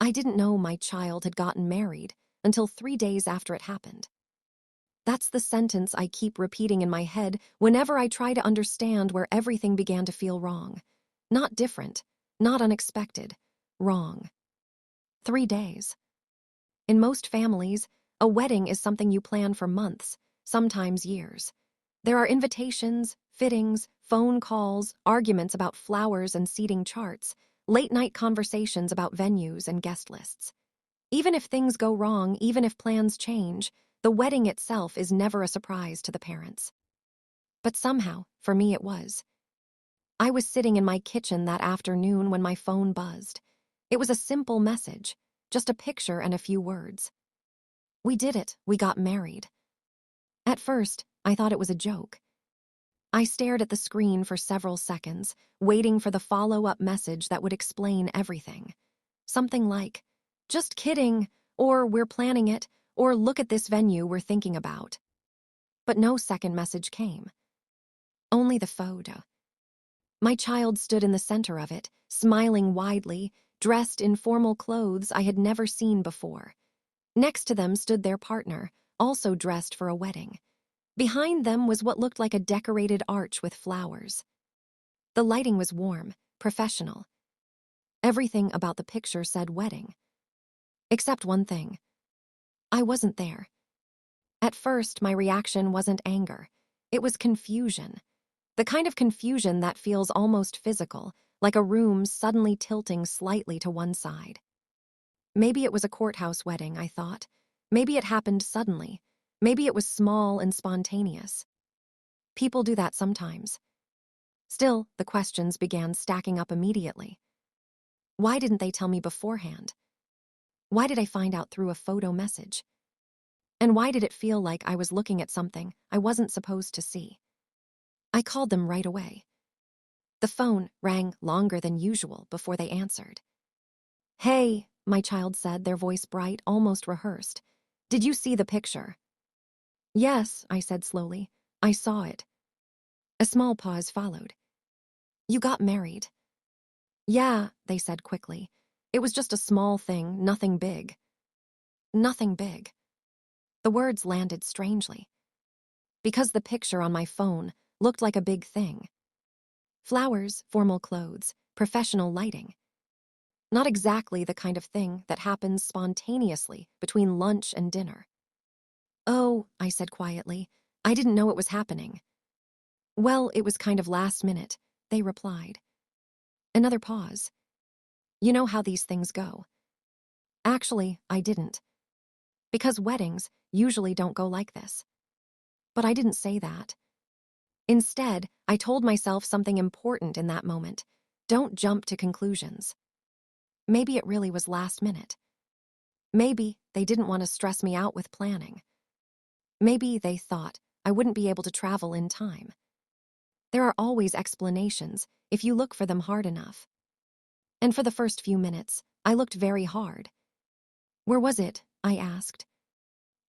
I didn't know my child had gotten married until 3 days after it happened. That's the sentence I keep repeating in my head whenever I try to understand where everything began to feel wrong. Not different, not unexpected, wrong. 3 days. In most families, a wedding is something you plan for months, sometimes years. There are invitations, fittings, phone calls, arguments about flowers and seating charts, late-night conversations about venues and guest lists. Even if things go wrong, even if plans change, the wedding itself is never a surprise to the parents. But somehow, for me it was. I was sitting in my kitchen that afternoon when my phone buzzed. It was a simple message, just a picture and a few words. We did it, we got married. At first, I thought it was a joke. I stared at the screen for several seconds, waiting for the follow-up message that would explain everything. Something like, "Just kidding," or "We're planning it," or "Look at this venue we're thinking about." But no second message came. Only the photo. My child stood in the center of it, smiling widely, dressed in formal clothes I had never seen before. Next to them stood their partner, also dressed for a wedding. Behind them was what looked like a decorated arch with flowers. The lighting was warm, professional. Everything about the picture said wedding. Except one thing. I wasn't there. At first, my reaction wasn't anger. It was confusion. The kind of confusion that feels almost physical, like a room suddenly tilting slightly to one side. Maybe it was a courthouse wedding, I thought. Maybe it happened suddenly. Maybe it was small and spontaneous. People do that sometimes. Still, the questions began stacking up immediately. Why didn't they tell me beforehand? Why did I find out through a photo message? And why did it feel like I was looking at something I wasn't supposed to see? I called them right away. The phone rang longer than usual before they answered. "Hey," my child said, their voice bright, almost rehearsed. "Did you see the picture?" "Yes," I said slowly. "I saw it." A small pause followed. "You got married." "Yeah," they said quickly. "It was just a small thing, nothing big." Nothing big. The words landed strangely. Because the picture on my phone looked like a big thing. Flowers, formal clothes, professional lighting. Not exactly the kind of thing that happens spontaneously between lunch and dinner. "Oh," I said quietly, "I didn't know it was happening." "Well, it was kind of last minute," they replied. Another pause. "You know how these things go." Actually, I didn't. Because weddings usually don't go like this. But I didn't say that. Instead, I told myself something important in that moment. Don't jump to conclusions. Maybe it really was last minute. Maybe they didn't want to stress me out with planning. Maybe they thought I wouldn't be able to travel in time. There are always explanations if you look for them hard enough. And for the first few minutes, I looked very hard. "Where was it?" I asked.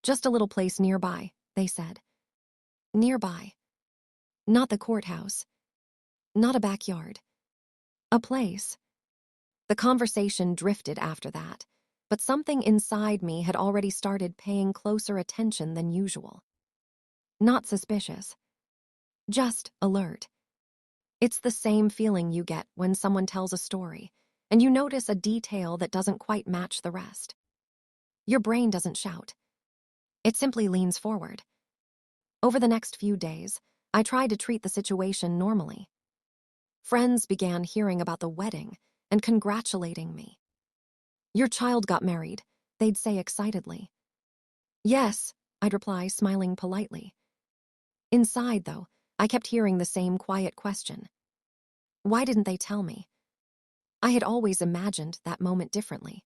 "Just a little place nearby," they said. Nearby. Not the courthouse. Not a backyard. A place. The conversation drifted after that, but something inside me had already started paying closer attention than usual. Not suspicious. Just alert. It's the same feeling you get when someone tells a story, and you notice a detail that doesn't quite match the rest. Your brain doesn't shout. It simply leans forward. Over the next few days, I tried to treat the situation normally. Friends began hearing about the wedding and congratulating me. "Your child got married," they'd say excitedly. "Yes," I'd reply, smiling politely. Inside, though, I kept hearing the same quiet question. Why didn't they tell me? I had always imagined that moment differently.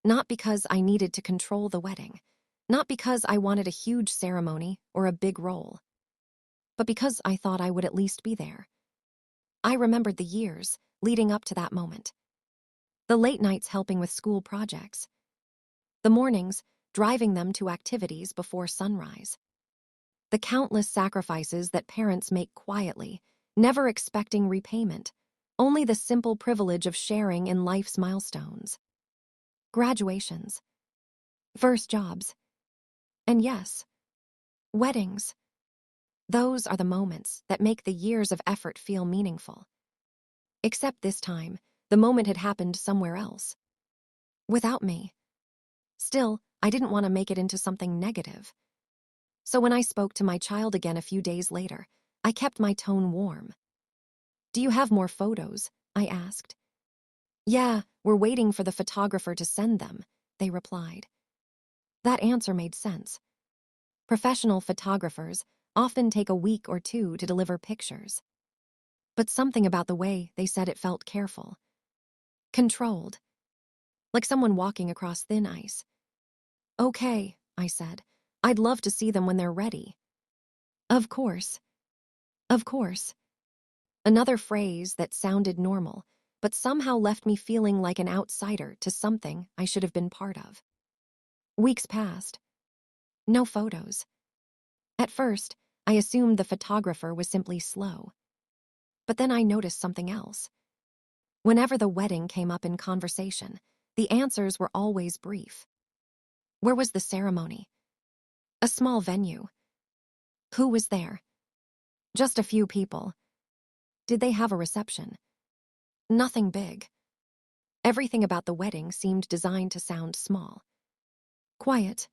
Not because I needed to control the wedding, not because I wanted a huge ceremony or a big role, but because I thought I would at least be there. I remembered the years leading up to that moment. The late nights helping with school projects. The mornings driving them to activities before sunrise. The countless sacrifices that parents make quietly, never expecting repayment, only the simple privilege of sharing in life's milestones. graduations, first jobs, and yes, weddings. Those are the moments that make the years of effort feel meaningful. Except this time, the moment had happened somewhere else. Without me. Still, I didn't want to make it into something negative. So when I spoke to my child again a few days later, I kept my tone warm. "Do you have more photos?" I asked. "Yeah, we're waiting for the photographer to send them," they replied. That answer made sense. Professional photographers often take a week or two to deliver pictures. But something about the way they said it felt careful. Controlled. Like someone walking across thin ice. "Okay," I said. "I'd love to see them when they're ready." "Of course. Of course." Another phrase that sounded normal, but somehow left me feeling like an outsider to something I should have been part of. Weeks passed. No photos. At first, I assumed the photographer was simply slow. But then I noticed something else. Whenever the wedding came up in conversation, the answers were always brief. Where was the ceremony? A small venue. Who was there? Just a few people. Did they have a reception? Nothing big. Everything about the wedding seemed designed to sound small. Quiet.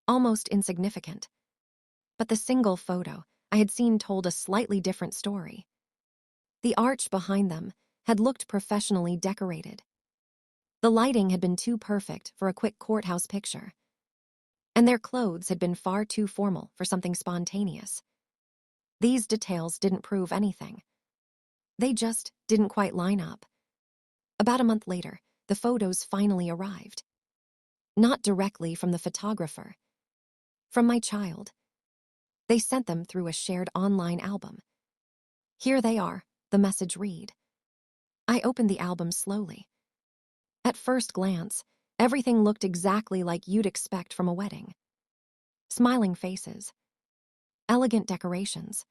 Almost insignificant. But the single photo I had seen told a slightly different story. The arch behind them had looked professionally decorated. The lighting had been too perfect for a quick courthouse picture. And their clothes had been far too formal for something spontaneous. These details didn't prove anything. They just didn't quite line up. About a month later, the photos finally arrived. Not directly from the photographer. From my child. They sent them through a shared online album. "Here they are," the message read. I opened the album slowly. At first glance, everything looked exactly like you'd expect from a wedding. Smiling faces. Elegant decorations.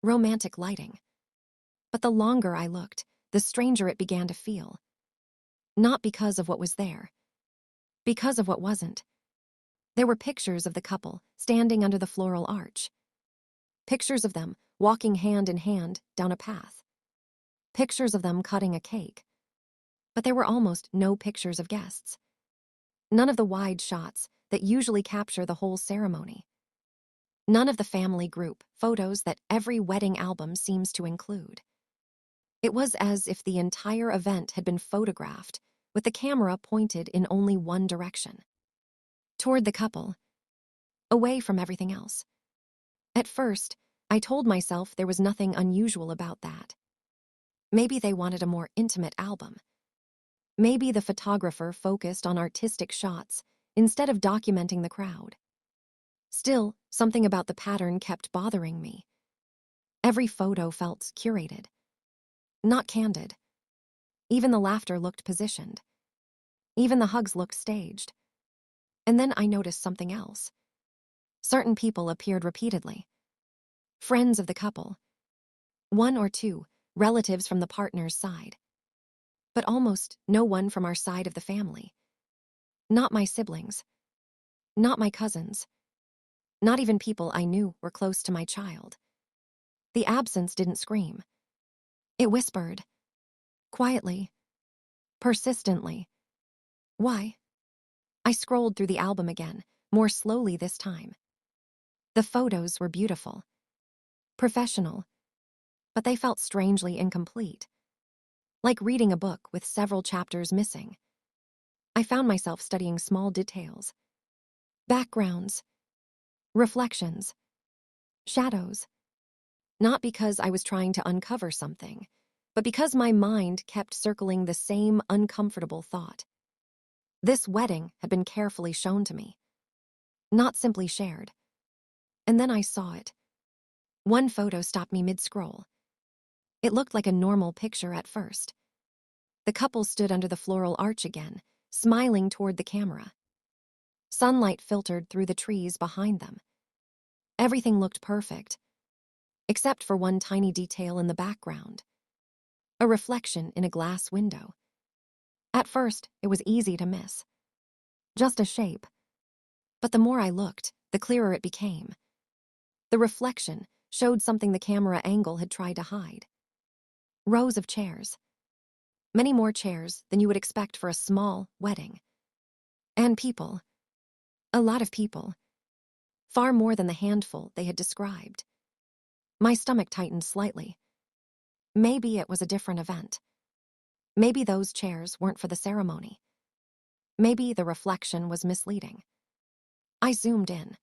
Romantic lighting. But the longer I looked, the stranger it began to feel. Not because of what was there. Because of what wasn't. There were pictures of the couple standing under the floral arch. Pictures of them walking hand in hand down a path. Pictures of them cutting a cake. But there were almost no pictures of guests. None of the wide shots that usually capture the whole ceremony. None of the family group photos that every wedding album seems to include. It was as if the entire event had been photographed with the camera pointed in only one direction. Toward the couple. Away from everything else. At first, I told myself there was nothing unusual about that. Maybe they wanted a more intimate album. Maybe the photographer focused on artistic shots instead of documenting the crowd. Still, something about the pattern kept bothering me. Every photo felt curated. Not candid. Even the laughter looked positioned. Even the hugs looked staged. And then I noticed something else. Certain people appeared repeatedly. Friends of the couple. One or two relatives from the partner's side. But almost no one from our side of the family. Not my siblings. Not my cousins. Not even people I knew were close to my child. The absence didn't scream. It whispered. Quietly. Persistently. Why? I scrolled through the album again, more slowly this time. The photos were beautiful. Professional. But they felt strangely incomplete. Like reading a book with several chapters missing. I found myself studying small details. Backgrounds. Reflections. Shadows. Not because I was trying to uncover something, but because my mind kept circling the same uncomfortable thought. This wedding had been carefully shown to me. Not simply shared. And then I saw it. One photo stopped me mid-scroll. It looked like a normal picture at first. The couple stood under the floral arch again, smiling toward the camera. Sunlight filtered through the trees behind them. Everything looked perfect, except for one tiny detail in the background. A reflection in a glass window. At first, it was easy to miss. Just a shape. But the more I looked, the clearer it became. The reflection showed something the camera angle had tried to hide. Rows of chairs. Many more chairs than you would expect for a small wedding. And people. A lot of people. Far more than the handful they had described. My stomach tightened slightly. Maybe it was a different event. Maybe those chairs weren't for the ceremony. Maybe the reflection was misleading. I zoomed in.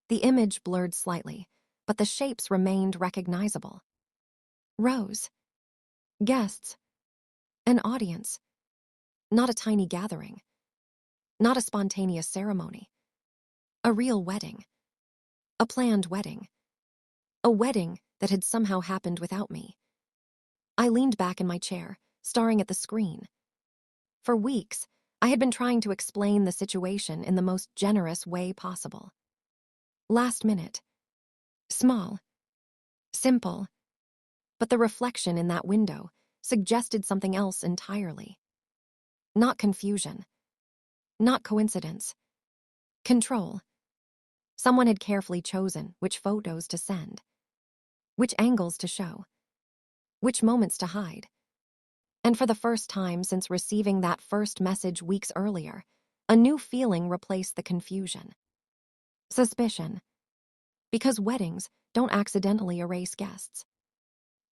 The image blurred slightly, but the shapes remained recognizable. Rows. Guests. An audience. Not a tiny gathering. Not a spontaneous ceremony. A real wedding. A planned wedding. A wedding that had somehow happened without me. I leaned back in my chair, staring at the screen. For weeks, I had been trying to explain the situation in the most generous way possible. Last minute. Small. Simple. But the reflection in that window suggested something else entirely. Not confusion. Not coincidence. Control. Someone had carefully chosen which photos to send. Which angles to show. Which moments to hide. And for the first time since receiving that first message weeks earlier, a new feeling replaced the confusion. Suspicion. Because weddings don't accidentally erase guests.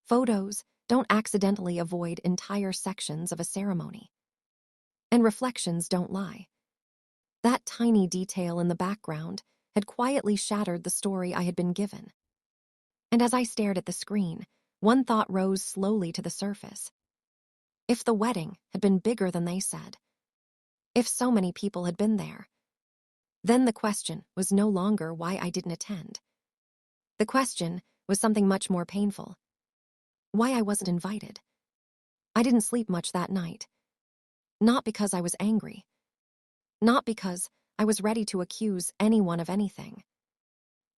Photos don't accidentally avoid entire sections of a ceremony. And reflections don't lie. That tiny detail in the background had quietly shattered the story I had been given. And as I stared at the screen, one thought rose slowly to the surface. If the wedding had been bigger than they said, if so many people had been there, then the question was no longer why I didn't attend. The question was something much more painful. Why I wasn't invited. I didn't sleep much that night. Not because I was angry. Not because I was ready to accuse anyone of anything.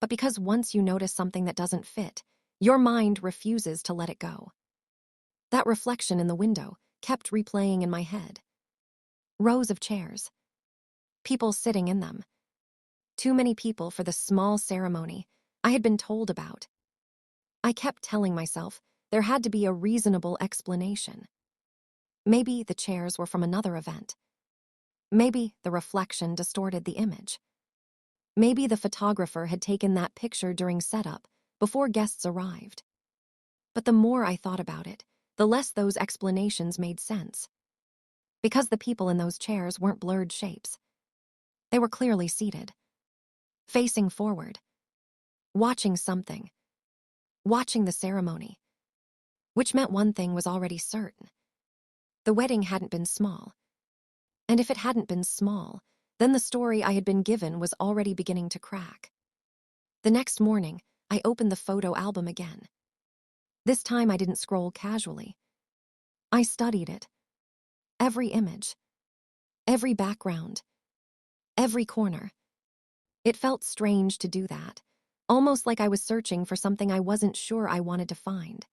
But because once you notice something that doesn't fit, your mind refuses to let it go. That reflection in the window kept replaying in my head. Rows of chairs. People sitting in them. Too many people for the small ceremony I had been told about. I kept telling myself there had to be a reasonable explanation. Maybe the chairs were from another event. Maybe the reflection distorted the image. Maybe the photographer had taken that picture during setup, before guests arrived. But the more I thought about it, the less those explanations made sense. Because the people in those chairs weren't blurred shapes. They were clearly seated. Facing forward. Watching something. Watching the ceremony. Which meant one thing was already certain. The wedding hadn't been small. And if it hadn't been small, then the story I had been given was already beginning to crack. The next morning, I opened the photo album again. This time I didn't scroll casually. I studied it. Every image. Every background. Every corner. It felt strange to do that, almost like I was searching for something I wasn't sure I wanted to find.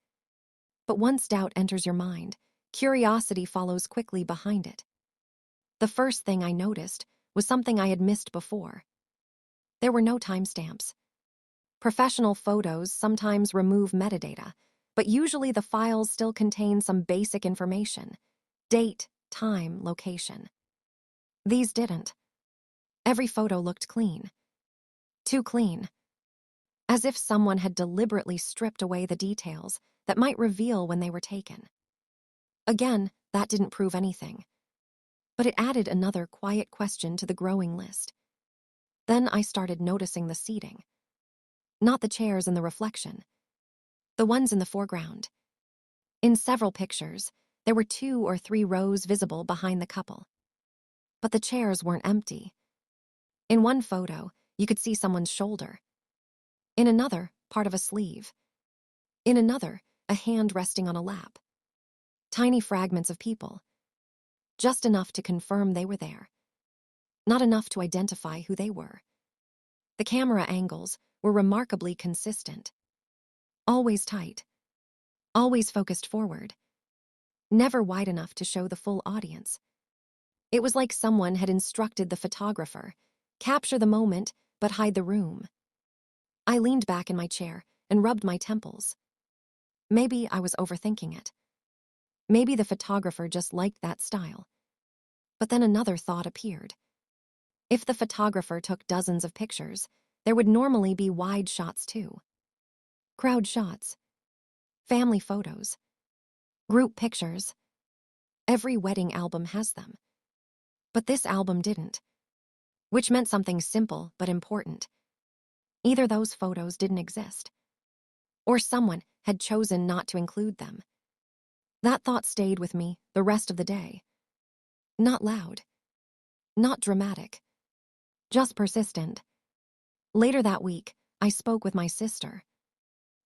But once doubt enters your mind, curiosity follows quickly behind it. The first thing I noticed was something I had missed before. There were no timestamps. Professional photos sometimes remove metadata, but usually the files still contain some basic information: date, time, location. These didn't. Every photo looked clean. Too clean. As if someone had deliberately stripped away the details that might reveal when they were taken. Again, that didn't prove anything. But it added another quiet question to the growing list. Then I started noticing the seating. Not the chairs in the reflection. The ones in the foreground. In several pictures, there were 2 or 3 rows visible behind the couple. But the chairs weren't empty. In one photo, you could see someone's shoulder. In another, part of a sleeve. In another, a hand resting on a lap. Tiny fragments of people. Just enough to confirm they were there. Not enough to identify who they were. The camera angles were remarkably consistent. Always tight. Always focused forward. never wide enough to show the full audience. It was like someone had instructed the photographer, capture the moment, but hide the room. I leaned back in my chair and rubbed my temples. Maybe I was overthinking it. Maybe the photographer just liked that style. But then another thought appeared. If the photographer took dozens of pictures, there would normally be wide shots too. Crowd shots, family photos, group pictures. Every wedding album has them. But this album didn't, which meant something simple but important. Either those photos didn't exist, or someone had chosen not to include them. That thought stayed with me the rest of the day. Not loud, not dramatic, just persistent. Later that week, I spoke with my sister.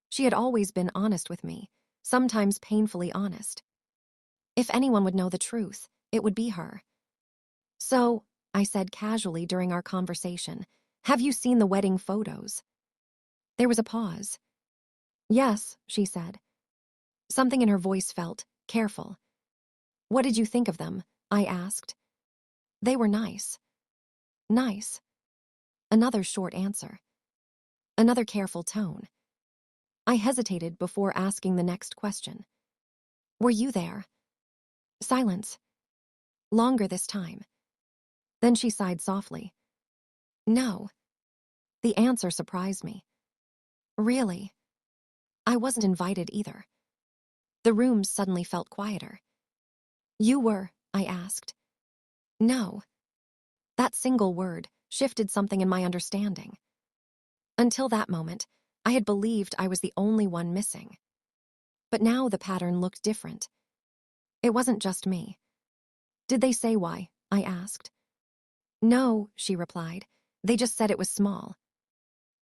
She had always been honest with me, sometimes painfully honest. If anyone would know the truth, it would be her. "So," I said casually during our conversation, "have you seen the wedding photos?" There was a pause. "Yes," she said. Something in her voice felt careful. "What did you think of them?" I asked. "They were nice." "Nice." Another short answer. Another careful tone. I hesitated before asking the next question. "Were you there?" Silence. Longer this time. Then she sighed softly. "No." The answer surprised me. "Really?" I wasn't invited either. The room suddenly felt quieter. "You were?" I asked. "No." That single word shifted something in my understanding. Until that moment, I had believed I was the only one missing. But now the pattern looked different. It wasn't just me. "Did they say why?" I asked. "No," she replied. "They just said it was small."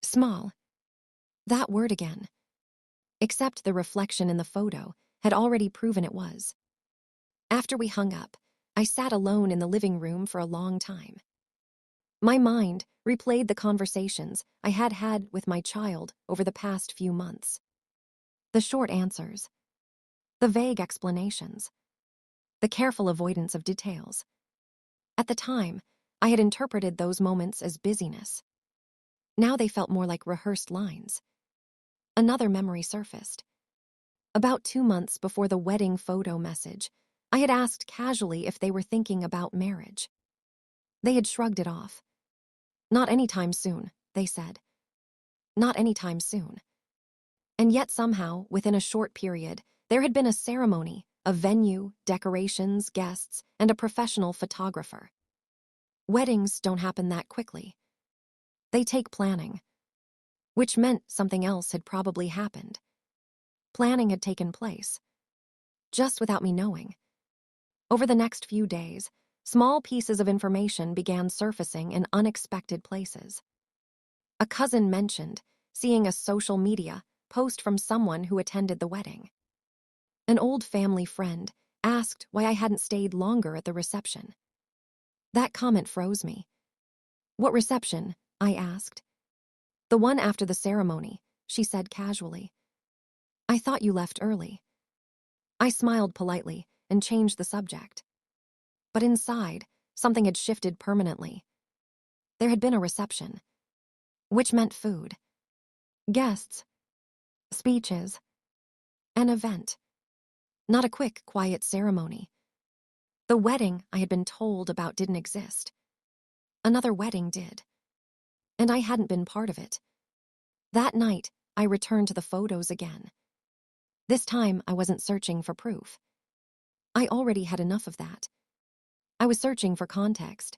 Small. That word again. Except the reflection in the photo had already proven it was. After we hung up, I sat alone in the living room for a long time. My mind replayed the conversations I had had with my child over the past few months. The short answers, the vague explanations, the careful avoidance of details. At the time, I had interpreted those moments as busyness. Now they felt more like rehearsed lines. Another memory surfaced. About 2 months before the wedding photo message, I had asked casually if they were thinking about marriage. They had shrugged it off. "Not anytime soon," they said. Not anytime soon. And yet somehow, within a short period, there had been a ceremony, a venue, decorations, guests, and a professional photographer. Weddings don't happen that quickly. They take planning, which meant something else had probably happened. Planning had taken place, just without me knowing. Over the next few days, small pieces of information began surfacing in unexpected places. A cousin mentioned seeing a social media post from someone who attended the wedding. An old family friend asked why I hadn't stayed longer at the reception. That comment froze me. "What reception?" I asked. "The one after the ceremony," she said casually. "I thought you left early." I smiled politely and changed the subject. But inside, something had shifted permanently. There had been a reception, which meant food, guests, speeches, an event. Not a quick, quiet ceremony. The wedding I had been told about didn't exist. Another wedding did. And I hadn't been part of it. That night, I returned to the photos again. This time, I wasn't searching for proof. I already had enough of that. I was searching for context.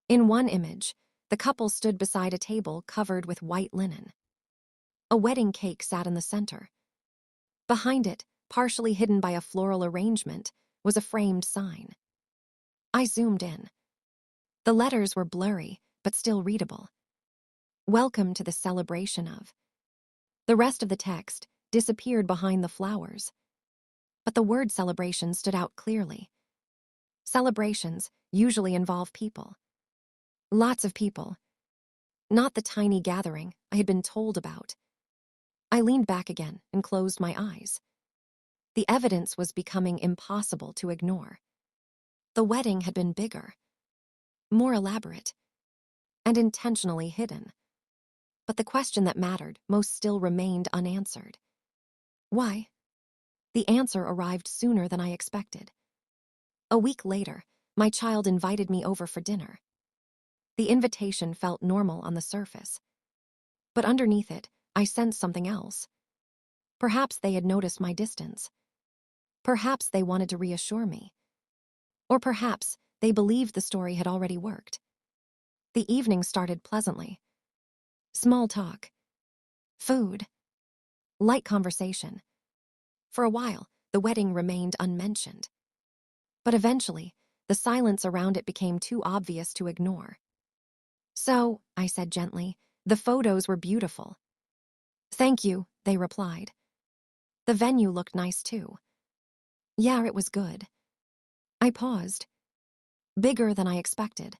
In one image, the couple stood beside a table covered with white linen. A wedding cake sat in the center. Behind it, partially hidden by a floral arrangement, was a framed sign. I zoomed in. The letters were blurry, but still readable. "Welcome to the celebration of." The rest of the text disappeared behind the flowers. But the word celebration stood out clearly. Celebrations usually involve people. Lots of people. Not the tiny gathering I had been told about. I leaned back again and closed my eyes. The evidence was becoming impossible to ignore. The wedding had been bigger, more elaborate, and intentionally hidden. But the question that mattered most still remained unanswered. Why? The answer arrived sooner than I expected. A week later, my child invited me over for dinner. The invitation felt normal on the surface. But underneath it, I sensed something else. Perhaps they had noticed my distance. Perhaps they wanted to reassure me. Or perhaps they believed the story had already worked. The evening started pleasantly. Small talk, food, light conversation. For a while, the wedding remained unmentioned. But eventually, the silence around it became too obvious to ignore. "So," I said gently, "the photos were beautiful." "Thank you," they replied. "The venue looked nice too." "Yeah, it was good." I paused. Bigger than I expected.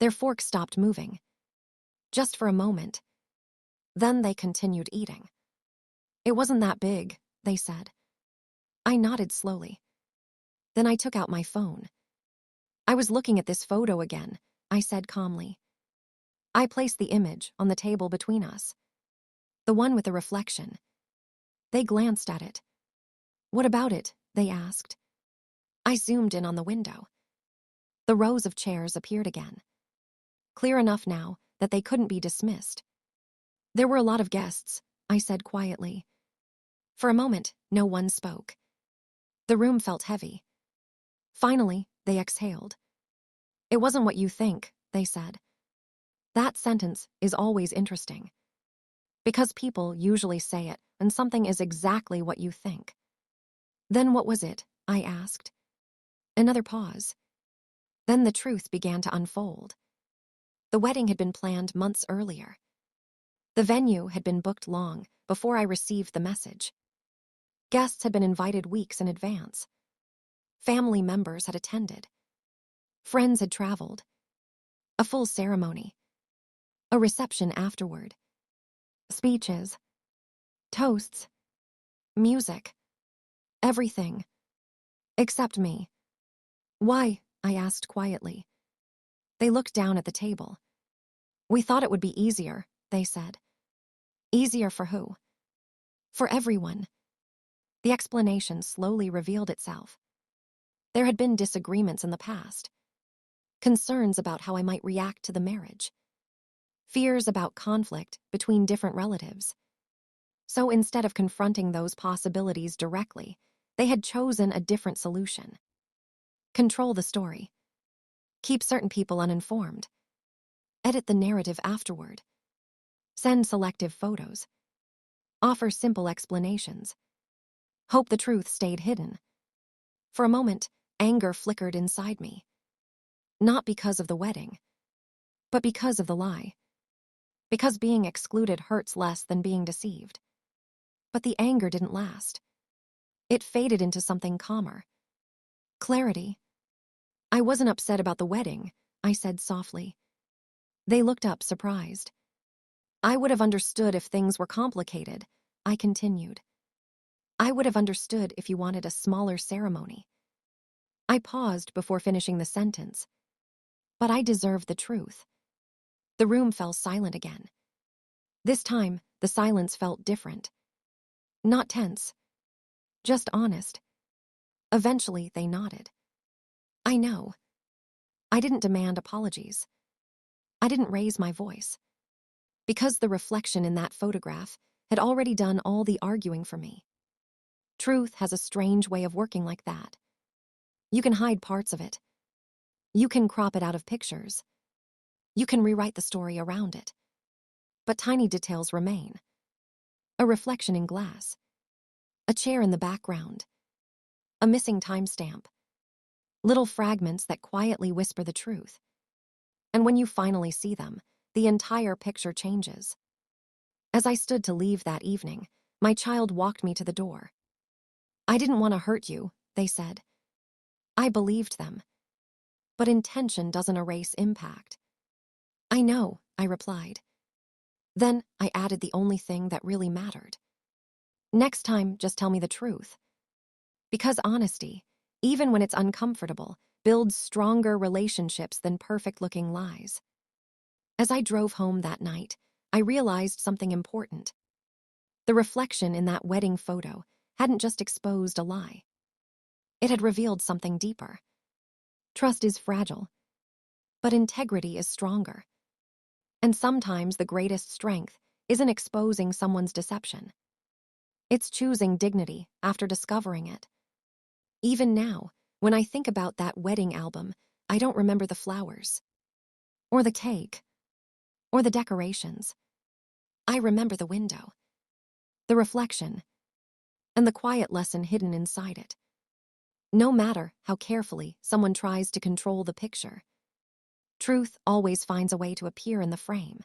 Their forks stopped moving. Just for a moment. Then they continued eating. "It wasn't that big," they said. I nodded slowly. Then I took out my phone. "I was looking at this photo again," I said calmly. I placed the image on the table between us. The one with the reflection. They glanced at it. "What about it?" they asked. I zoomed in on the window. The rows of chairs appeared again. Clear enough now that they couldn't be dismissed. "There were a lot of guests," I said quietly. For a moment, no one spoke. The room felt heavy. Finally, they exhaled. "It wasn't what you think," they said. That sentence is always interesting. Because people usually say it, and something is exactly what you think. "Then what was it?" I asked. Another pause. Then the truth began to unfold. The wedding had been planned months earlier. The venue had been booked long before I received the message. Guests had been invited weeks in advance. Family members had attended. Friends had traveled. A full ceremony. A reception afterward. Speeches. Toasts. Music. Everything. Except me. "Why?" I asked quietly. They looked down at the table. "We thought it would be easier," they said. "Easier for who?" "For everyone." The explanation slowly revealed itself. There had been disagreements in the past. Concerns about how I might react to the marriage. Fears about conflict between different relatives. So instead of confronting those possibilities directly, they had chosen a different solution. Control the story. Keep certain people uninformed. Edit the narrative afterward. Send selective photos. Offer simple explanations. Hope the truth stayed hidden. For a moment, anger flickered inside me. Not because of the wedding, but because of the lie. Because being excluded hurts less than being deceived. But the anger didn't last. It faded into something calmer. Clarity. "I wasn't upset about the wedding," I said softly. They looked up, surprised. "I would have understood if things were complicated," I continued. "I would have understood if you wanted a smaller ceremony." I paused before finishing the sentence. But I deserved the truth. The room fell silent again. This time, the silence felt different. Not tense. Just honest. Eventually, they nodded. "I know." I didn't demand apologies. I didn't raise my voice. Because the reflection in that photograph had already done all the arguing for me. Truth has a strange way of working like that. You can hide parts of it. You can crop it out of pictures. You can rewrite the story around it. But tiny details remain. A reflection in glass. A chair in the background. A missing timestamp. Little fragments that quietly whisper the truth. And when you finally see them, the entire picture changes. As I stood to leave that evening, my child walked me to the door. "I didn't want to hurt you," they said. I believed them. But intention doesn't erase impact. "I know," I replied. Then I added the only thing that really mattered. "Next time, just tell me the truth." Because honesty, even when it's uncomfortable, builds stronger relationships than perfect-looking lies. As I drove home that night, I realized something important. The reflection in that wedding photo hadn't just exposed a lie. It had revealed something deeper. Trust is fragile, but integrity is stronger. And sometimes the greatest strength isn't exposing someone's deception. It's choosing dignity after discovering it. Even now, when I think about that wedding album, I don't remember the flowers, or the cake, or the decorations. I remember the window, the reflection, and the quiet lesson hidden inside it. No matter how carefully someone tries to control the picture, truth always finds a way to appear in the frame.